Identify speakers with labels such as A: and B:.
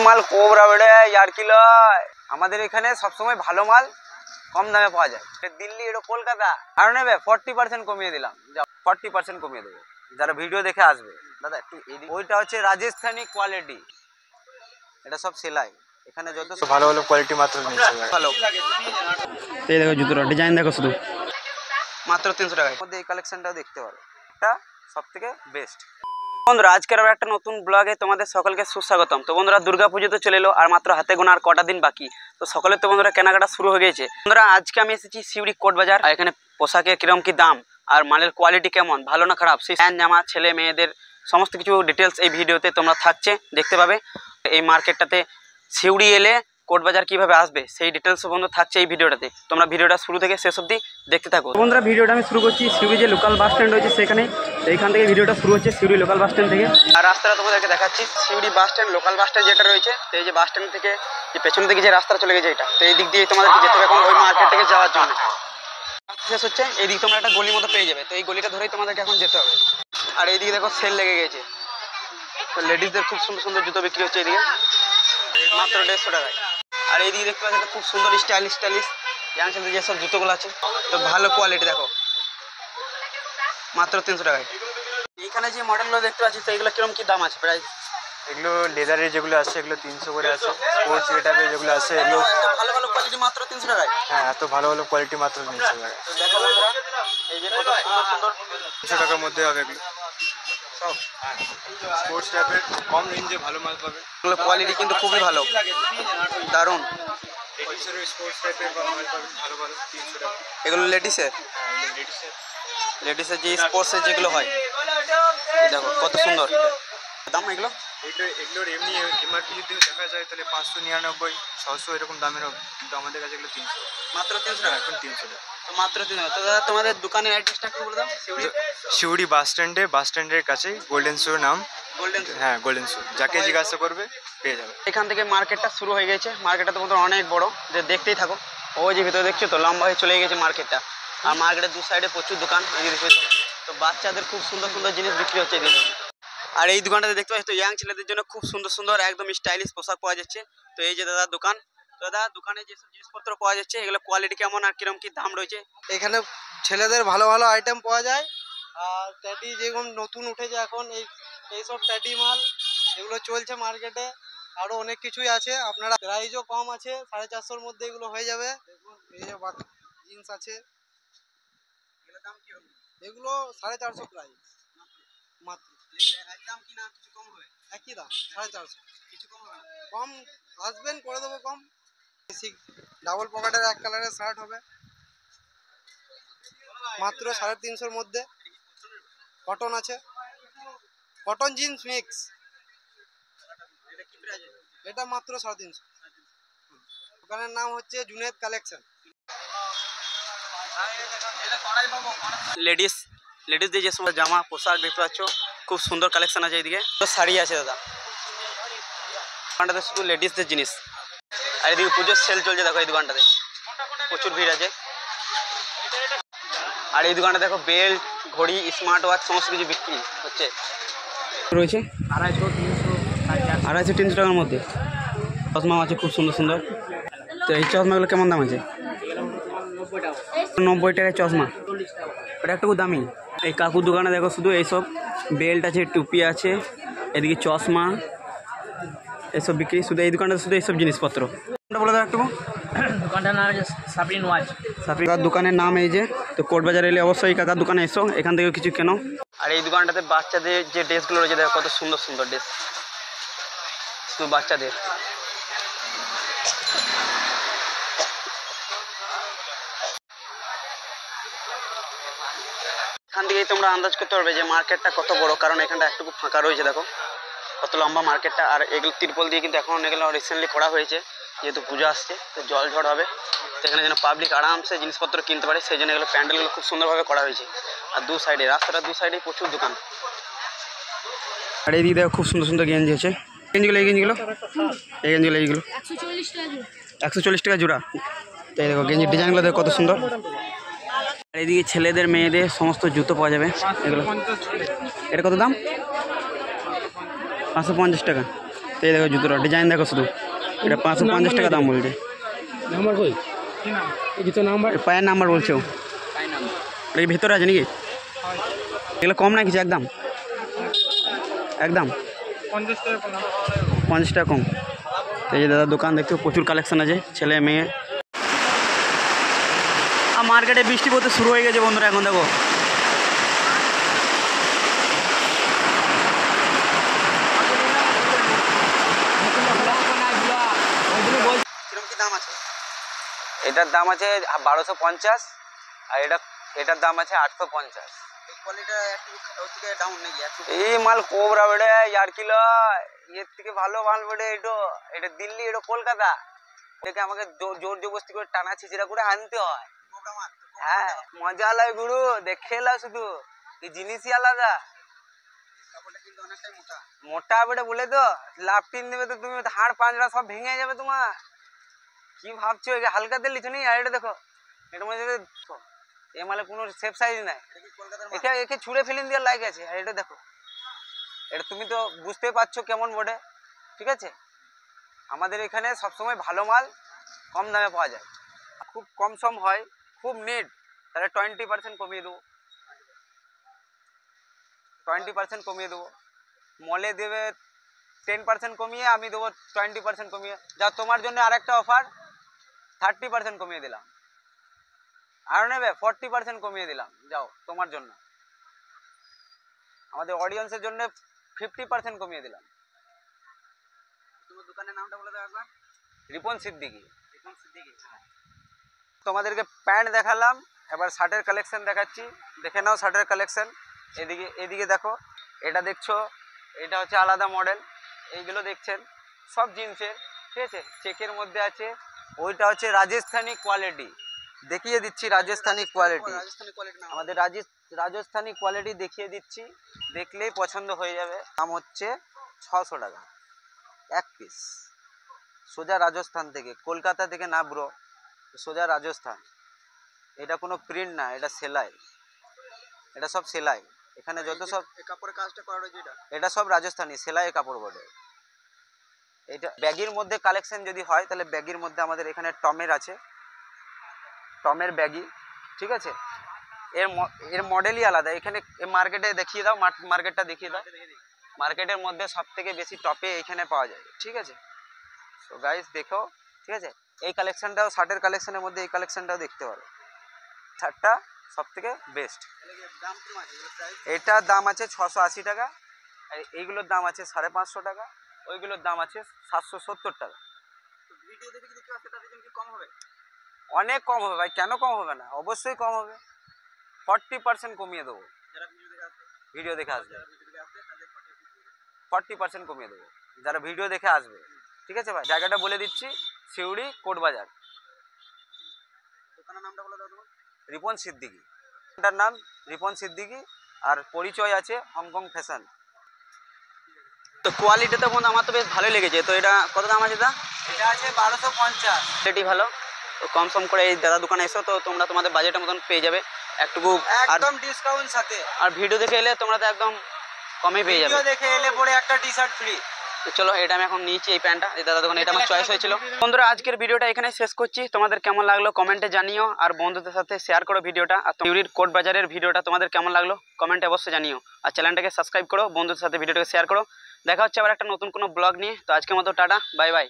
A: মাল কোবরা বেড়ে ইয়ার কিলো আমাদের এখানে সবসময় ভালো মাল কম দামে পাওয়া যায়। দিল্লি এটা কলকাতা আর নেবে 40% কমিয়ে দিলাম, 40% কমিয়ে দেবো যারা ভিডিও দেখে আসবে। দাদা একটু ওইটা হচ্ছে রাজস্থানি কোয়ালিটি, এটা সব সেলাই এখানে যত
B: ভালো ভালো কোয়ালিটি মাত্র
A: ভালো। এই দেখো জুতোটা ডিজাইন দেখো শুধু মাত্র 300 টাকায় মধ্যে এই কালেকশনটাও দেখতে পারো, এটা সব থেকে বেস্ট। বন্ধুরা আজকের আবার একটা নতুন ব্লগে তোমাদের সকলকে সুস্বাগতম। তো বন্ধুরা দুর্গাপুজো তো চলে এলো আর মাত্র হাতে গোনা আর কটা দিন বাকি, তো সকলের তো বন্ধুরা কেনাকাটা শুরু হয়ে গেছে। বন্ধুরা আজকে আমি এসেছি সিউড়ি কোট বাজার, আর এখানে পোশাকের কিরম কি দাম আর মালের কোয়ালিটি কেমন ভালো না খারাপ সেই প্যান্ট জামা ছেলে মেয়েদের সমস্ত কিছু ডিটেলস এই ভিডিওতে তোমরা থাকছে দেখতে পাবে। এই মার্কেটটাতে সিউড়ি এলে কোট বাজার কীভাবে আসবে সেই ডিটেলস বন্ধু থাকছে এই ভিডিওটাতে, তোমরা ভিডিওটা শুরু থেকে শেষ অবধি দেখতে থাকো। বন্ধুরা ভিডিওটা আমি শুরু করছি সিউড়ি যে লোকাল বাস স্ট্যান্ড রয়েছে সেখানে, এইখান থেকে ভিডিওটা শুরু হচ্ছে সিউড়ি লোকাল বাস স্ট্যান্ড থেকে। আর রাস্তাটা তোমাদেরকে দেখাচ্ছি Suri bus stand local bus stand যেটা রয়েছে, তো এই যে বাস স্ট্যান্ড থেকে যে পেছন দিকে যে রাস্তাটা চলে গেছে এটা, তো এই দিক দিয়ে তোমাদেরকে যেতে হবে এখন ওই মার্কেট থেকে যাওয়ার জন্য। শেষ হচ্ছে এই দিক তোমরা একটা গলির মতো পেয়ে যাবে, তো এই গলিটা ধরেই তোমাদেরকে এখন যেতে হবে। আর এইদিকে দেখো সেল লেগে গেছে, তো লেডিসদের খুব সুন্দর সুন্দর জুতো বিক্রি হচ্ছে এদিকে মাত্র 150 টাকায়। আর এইদিকে দেখতে পাচ্ছি খুব সুন্দর স্টাইলিশ ইয়াং ছেলেদের যেসব জুতোগুলো আছে তো ভালো কোয়ালিটি দেখো মাত্র 300 টাকায়। এইখানে যে মডেলগুলো দেখতে পাচ্ছি তো এগুলো কিরকম কি দাম আছে প্রাইস?
B: এগুলো লেদারের যেগুলো আছে এগুলো 300 করে আছে, স্পোর্টস টাইপের যেগুলো আছে এগুলো
A: ভালো ভালো কোয়ালিটি মাত্র 300 টাকায়।
B: হ্যাঁ এত ভালো ভালো কোয়ালিটি মাত্র 300 টাকা।
A: তো দেখো বন্ধুরা এই যে কত সুন্দর সুন্দর
B: 300 টাকার মধ্যে হবে এগুলো সব স্পোর্টস টাইপের কম রেঞ্জে ভালো মাল পাবে।
A: এগুলো কোয়ালিটি কিন্তু খুবই ভালো দারুণ।
B: লেডিসের স্পোর্টস টাইপের মাল পাবে ভালো ভালো 300 টাকা।
A: এগুলো লেডিসের যে স্পোর্টসের যেগুলো হয় দেখো কত সুন্দর দাম এগুলো।
B: এগুলোর এমনি এমআরপি যদি দেখা যায় তাহলে 599 600 এরকম দামের হবে, কিন্তু আমাদের কাছে এগুলো 300
A: মাত্র 300 টাকা।
B: এখন 300 টাকা
A: তো মাত্র 300 টাকা। তো দাদা তোমাদের দোকানের অ্যাড্রেসটা একটু বলে দাও।
B: শিউড়ি বাস স্ট্যান্ডের কাছেই গোল্ডেন শো নাম।
A: গোল্ডেন
B: হ্যাঁ গোল্ডেন শো, যাকে জিজ্ঞাসা করবে পেয়ে যাবে।
A: এখান থেকে মার্কেটটা শুরু হয়ে গেছে, মার্কেটটা তো অনেক বড়, যে দেখতেই থাকো ওই যে ভিতরে দেখছো তো লম্বা হয়ে চলে গেছে মার্কেটটা। আর মার্কেটের দু সাইডে প্রচুর দোকান, এই যে তো বাচ্চাদের খুব সুন্দর সুন্দর জিনিস বিক্রি হচ্ছে এদিকে। আর এই দোকানটাতে দেখতে পাচ্ছি তো ইয়াং ছেলেদের জন্য খুব সুন্দর সুন্দর একদম স্টাইলিশ পোশাক পাওয়া যাচ্ছে। তো এই যে দাদার দোকান, তো দাদা দোকানে যেসব জিনিসপত্র পাওয়া যাচ্ছে এগুলো কোয়ালিটি কেমন আর কিরকম কি দাম রয়েছে?
C: এখানে ছেলেদের ভালো ভালো আইটেম পাওয়া যায়, আর ট্যাডি যেরকম নতুন উঠেছে এখন এইসব ট্যাডি মাল এগুলো চলছে মার্কেটে। আরও অনেক কিছুই আছে, আপনারা প্রাইসও কম আছে, 450-র মধ্যে এগুলো হয়ে যাবে। এই যে জিন্স আছে এগুলো 450 প্রাইস মাত্র। একই দাম 450, কিছু কম আসবেন করে দেবো কম। ডাবল পকেটের এক কালারের শার্ট হবে মাত্র 350-র মধ্যে। কটন আছে, কটন জিন্স মিক্স, এটা মাত্র 350। দোকানের নাম হচ্ছে জুনেদ কালেকশন।
A: লেডিসদের যে সমস্ত জামা পোশাক দেখতে পাচ্ছ খুব সুন্দর কালেকশন আছে। এইদিকে তো শাড়ি আছে দাদা, দোকানটাতে শুধু লেডিসদের জিনিস। আর এদিকে পুজোর সেল চলছে দেখো, এই দোকানটাতে প্রচুর ভিড় আছে। আর এই দোকানটা দেখো বেল্ট ঘড়ি স্মার্ট ওয়াচ সমস্ত কিছু বিক্রি হচ্ছে রয়েছে 250-300 টাকার মধ্যে। চশমা আছে খুব সুন্দর সুন্দর। তো এই চশমাগুলো কেমন দাম আছে? 90 টাকায় চশমা, ওটা একটু দামি। এই কাকুর দোকানে দেখো শুধু এইসব বেল্ট আছে, টুপি আছে, এদিকে চশমা এসব বিক্রি। শুধু এই দোকানটা শুধু এইসব জিনিসপত্র। বলে দাও একটু।
D: দোকানটার নাম হচ্ছে সাবরিন ওয়াচ।
A: কাকার দোকানের নাম এই যে, তো কোট বাজার এলে অবশ্যই কাকার দোকানে এসো, এখান থেকে কিছু কেনো। আর এই দোকানটাতে বাচ্চাদের যে ড্রেসগুলো রয়েছে দেখো কত সুন্দর সুন্দর ড্রেস, শুধু বাচ্চাদের। এখান থেকেই তোমরা আন্দাজ করতে পারবে যে মার্কেটটা কত বড়, কারণ এখানটা একটু ফাঁকা রয়েছে দেখো কত লম্বা মার্কেটটা। আর এগুলো তিরপল দিয়ে কিন্তু এখন এগুলো রিসেন্টলি করা হয়েছে, যেহেতু পুজো আসছে তো জল ঝড় হবে, তো এখানে যেন পাবলিক আরামসে জিনিসপত্র কিনতে পারে সেই জন্য এগুলো প্যান্ডেলগুলো খুব সুন্দরভাবে করা হয়েছে। আর দু সাইডে রাস্তাটা দু সাইডে প্রচুর দোকান। আর এই দিকে দেখো খুব সুন্দর সুন্দর গেঞ্জি আছে। গেঞ্জিগুলো এইগুলো 140 টাকা জোড়া। তো এই দেখো গেঞ্জির ডিজাইনগুলো দেখো কত সুন্দর। আর এইদিকে ছেলেদের মেয়েদের সমস্ত জুতো পাওয়া যাবে। এগুলো এটা কত দাম? 550 টাকা। তো এই দেখো জুতোটা ডিজাইন দেখো শুধু, এটা 550 টাকা দাম বলছে।
D: নাম্বার কই এই জুতো নাম্বার
A: এর পায়ের নাম্বার বলছো, এটা কি ভিতরে আছে নাকি? এগুলো কম না কিছু একদম একদম 50 টাকা কম। তো এই যে দাদার দোকান দেখতে প্রচুর কালেকশন আছে ছেলে মেয়ে। আর মার্কেটে বৃষ্টি পড়তে শুরু হয়ে গেছে বন্ধুরা, এখন দেখো কিরকম কি দাম আছে? এটার দাম আছে 1250 আর এটার দাম আছে 850। এই মাল কোবরা বেড়ে ইয়ার কিলো এর থেকে ভালো মাল বেড়ে এটা দিল্লি, এটা কলকাতা। এটাকে আমাকে জোর জবরদস্তি করে টানা ছিচড়া করে আনতে হয়। হ্যাঁ মজা লাগে গুরু, দেখে এলা শুধু এই জিনিসই আলাদা। মোটা বেড়ে বলে তো লাফটিন দেবে তো তুমি হাড় পাঁজরা সব ভেঙে যাবে তোমার। কি ভাবছো হালকা তেল লিছো নি? আর এটা দেখো, এটার মধ্যে এ মালে কোনো সেফ সাইজ নাই, একে ছুঁড়ে ফেলিন দেওয়ার লাইক আছে। আর এটা দেখো, এটা তুমি তো বুঝতে পারছো কেমন বোর্ডে, ঠিক আছে? আমাদের এখানে সবসময় ভালো মাল কম দামে পাওয়া যায়, খুব কম সম হয়, খুব নিট। তাহলে 20% কমিয়ে দেবো, 20% কমিয়ে দেবো। মলে দেবে 10% কমিয়ে, আমি দেবো 20% কমিয়ে। যা তোমার জন্য আরেকটা অফার 30% কমিয়ে দিলাম। আর নেবে 40% কমিয়ে দিলাম, যাও তোমার জন্য। আমাদের অডিয়েন্সের জন্য 50% কমিয়ে দিলাম। তোমার দোকানের নামটা বলে দাও একবার। রিপন সিদ্দিকী। তোমাদেরকে প্যান্ট দেখালাম, এবার শার্টের কালেকশন দেখাচ্ছি, দেখে নাও শার্টের কালেকশন। এদিকে দেখো, এটা দেখছো, এটা হচ্ছে আলাদা মডেল। এইগুলো দেখছেন সব জিন্সের, ঠিক আছে? চেকের মধ্যে আছে। ওইটা হচ্ছে রাজস্থানি কোয়ালিটি, দেখিয়ে দিচ্ছি রাজস্থানি কোয়ালিটি। আমাদের রাজস্থানি কোয়ালিটি দেখিয়ে দিচ্ছি, দেখলেই পছন্দ হয়ে যাবে। দাম হচ্ছে 600 টাকা এক পিস, সোজা রাজস্থান থেকে, কলকাতা থেকে না ব্রো, সোজা রাজস্থান। এটা কোনো প্রিন্ট না, এটা সেলাই, এটা সব সেলাই। এখানে যত সব কাপড়ের কাজটা করা রয়েছে এটা সব রাজস্থানি সেলাই কাপড় বটে। এটা ব্যাগির মধ্যে কালেকশন যদি হয় তাহলে ব্যাগির মধ্যে আমাদের এখানে টমের আছে, টমের ব্যাগি, ঠিক আছে? এর মডেলই আলাদা। এখানে মার্কেটে দেখিয়ে দাও, মার্কেটটা দেখিয়ে দাও। মার্কেটের মধ্যে সব থেকে বেশি টপে এখানে পাওয়া যায়, ঠিক আছে? তো গাইস দেখো, ঠিক আছে? এই কালেকশনটাও, শার্টের কালেকশনের মধ্যে এই কালেকশনটাও দেখতে পারো। শার্টটা সব থেকে বেস্ট। এটার দাম আছে 680 টাকা, আর এইগুলোর দাম আছে 550 টাকা, ওইগুলোর দাম আছে 770 টাকা। অনেক কম হবে ভাই, কেন কম হবে না? অবশ্যই কম হবে, 40% কমিয়ে দেবো। ভিডিও দেখে আসবে 40% কমিয়ে দেবো যারা ভিডিও দেখে আসবে, ঠিক আছে ভাই? জায়গাটা বলে দিচ্ছি, সিউড়ি কোটবাজার। দোকানের নামটা বলে দাও। রিপন সিদ্দিকী, এটার নাম রিপন সিদ্দিকী, আর পরিচয় আছে হংকং ফ্যাশন। তো কোয়ালিটি তো বন্ধু আমার তো বেশ ভালোই লেগেছে। তো এটা কত দাম আছে? এটা আছে 1250। কোয়ালিটি ভালো, তো কম সম করে এই দাদা দোকানে এসো তো তোমরা তোমাদের বাজেটের মতন পেয়ে যাবে একটুকু, একদম ডিসকাউন্ট সাথে। আর ভিডিও দেখে এলে তোমরা তো একদম কমে পেয়ে যাবে। ভিডিও দেখে এলে পরে একটা টি-শার্ট ফ্রি। তো চলো, এটা আমি এখন নিয়েছি, এই প্যান্টটা এই দাদা দোকানে, এটা আমার চয়েস হয়েছিল। বন্ধুরা আজকের ভিডিওটা এখানে শেষ করছি। তোমাদের কেমন লাগলো কমেন্টে জানিও, আর বন্ধুদের সাথে শেয়ার করো ভিডিওটা। আর সিউড়ির কোটবাজারের ভিডিওটা তোমাদের কেমন লাগলো কমেন্টে অবশ্যই জানিও, আর চ্যানেলটাকে সাবস্ক্রাইব করো, বন্ধুদের সাথে ভিডিওটাকে শেয়ার করো। দেখা হচ্ছে আবার একটা নতুন কোনো ব্লগ নিয়ে। তো আজকের মতো টাটা, বাই বাই।